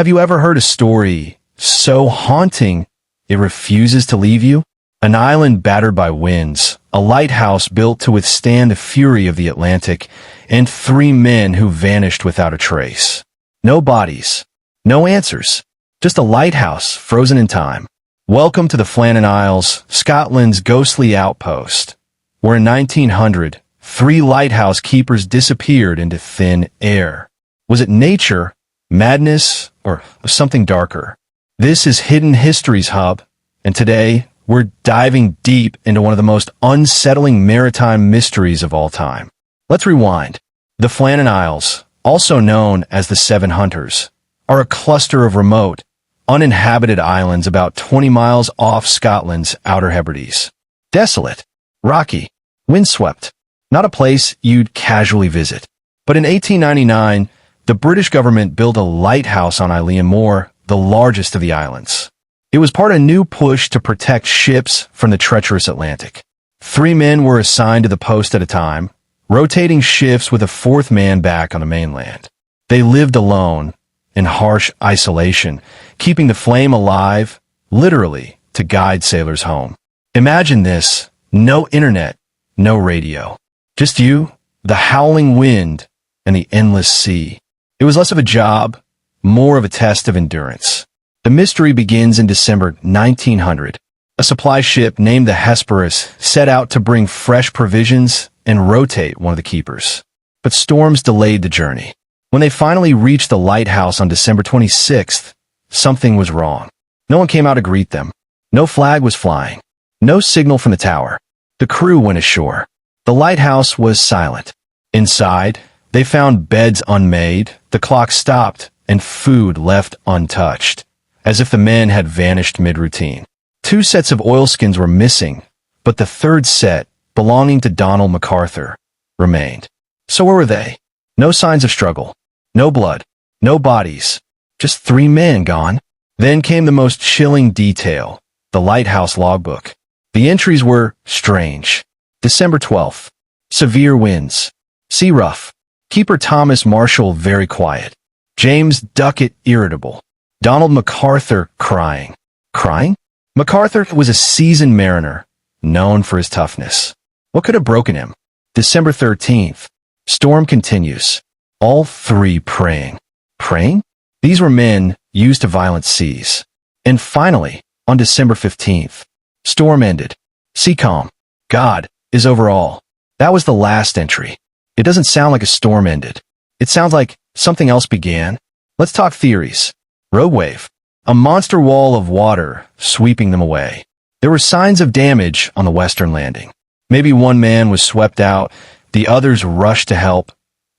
Have you ever heard a story so haunting it refuses to leave you? An island battered by winds, a lighthouse built to withstand the fury of the Atlantic, and three men who vanished without a trace. No bodies, no answers, just a lighthouse frozen in time. Welcome to the Flannan Isles, Scotland's ghostly outpost, where in 1900, three lighthouse keepers disappeared into thin air. Was it nature, madness, or something darker? This is Hidden Histories Hub, and today we're diving deep into one of the most unsettling maritime mysteries of all time. Let's rewind. The Flannan Isles, also known as the Seven Hunters, are a cluster of remote, uninhabited islands about 20 miles off Scotland's Outer Hebrides. Desolate, rocky, windswept, not a place you'd casually visit. But in 1899, the British government built a lighthouse on Eilean Moor, the largest of the islands. It was part of a new push to protect ships from the treacherous Atlantic. Three men were assigned to the post at a time, rotating shifts with a fourth man back on the mainland. They lived alone, in harsh isolation, keeping the flame alive, literally, to guide sailors home. Imagine this: no internet, no radio. Just you, the howling wind, and the endless sea. It was less of a job, more of a test of endurance. The mystery begins in December 1900. A supply ship named the Hesperus set out to bring fresh provisions and rotate one of the keepers. But storms delayed the journey. When they finally reached the lighthouse on December 26th, something was wrong. No one came out to greet them. No flag was flying. No signal from the tower. The crew went ashore. The lighthouse was silent. Inside, they found beds unmade, the clock stopped, and food left untouched, as if the men had vanished mid-routine. Two sets of oilskins were missing, but the third set, belonging to Donald MacArthur, remained. So where were they? No signs of struggle. No blood. No bodies. Just three men gone. Then came the most chilling detail: the Lighthouse logbook. The entries were strange. December 12th. Severe winds. Sea rough. Keeper Thomas Marshall very quiet. James Duckett irritable. Donald MacArthur crying. Crying? MacArthur was a seasoned mariner, known for his toughness. What could have broken him? December 13th. Storm continues. All three praying. Praying? These were men used to violent seas. And finally, on December 15th, storm ended. Sea calm. God is over all. That was the last entry. It doesn't sound like a storm ended. It sounds like something else began. Let's talk theories. Rogue wave. A monster wall of water sweeping them away. There were signs of damage on the western landing. Maybe one man was swept out, the others rushed to help,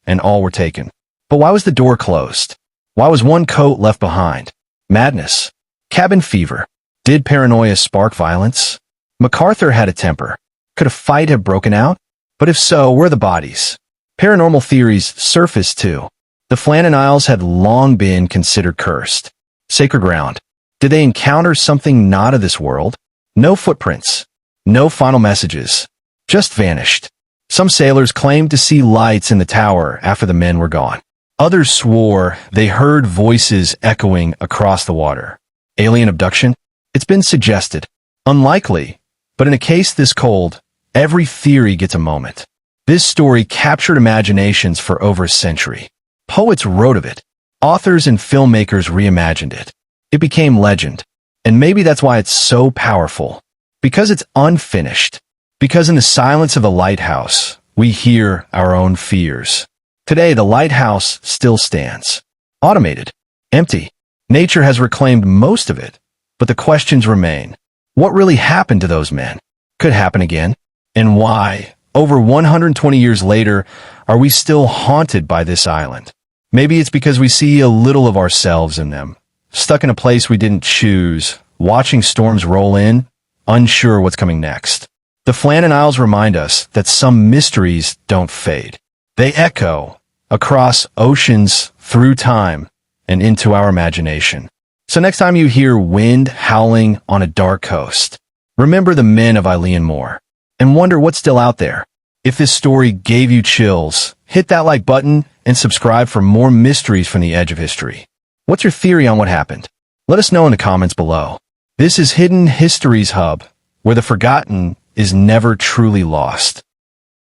and all were taken. But why was the door closed? Why was one coat left behind? Madness. Cabin fever. Did paranoia spark violence? MacArthur had a temper. Could a fight have broken out? But if so, where are the bodies? Paranormal theories surfaced too. The Flannan Isles had long been considered cursed. Sacred ground. Did they encounter something not of this world? No footprints. No final messages. Just vanished. Some sailors claimed to see lights in the tower after the men were gone. Others swore they heard voices echoing across the water. Alien abduction? It's been suggested. Unlikely, but in a case this cold, every theory gets a moment. This story captured imaginations for over a century. Poets wrote of it. Authors and filmmakers reimagined it. It became legend. And maybe that's why it's so powerful. Because it's unfinished. Because in the silence of the lighthouse, we hear our own fears. Today, the lighthouse still stands. Automated. Empty. Nature has reclaimed most of it. But the questions remain. What really happened to those men? Could happen again? And why, over 120 years later, are we still haunted by this island? Maybe it's because we see a little of ourselves in them, stuck in a place we didn't choose, watching storms roll in, unsure what's coming next. The Flannan Isles remind us that some mysteries don't fade. They echo across oceans, through time, and into our imagination. So next time you hear wind howling on a dark coast, remember the men of Eilean Moor, and wonder what's still out there. If this story gave you chills, hit that like button and subscribe for more mysteries from the edge of history. What's your theory on what happened? Let us know in the comments below. This is Hidden Histories Hub, where the forgotten is never truly lost.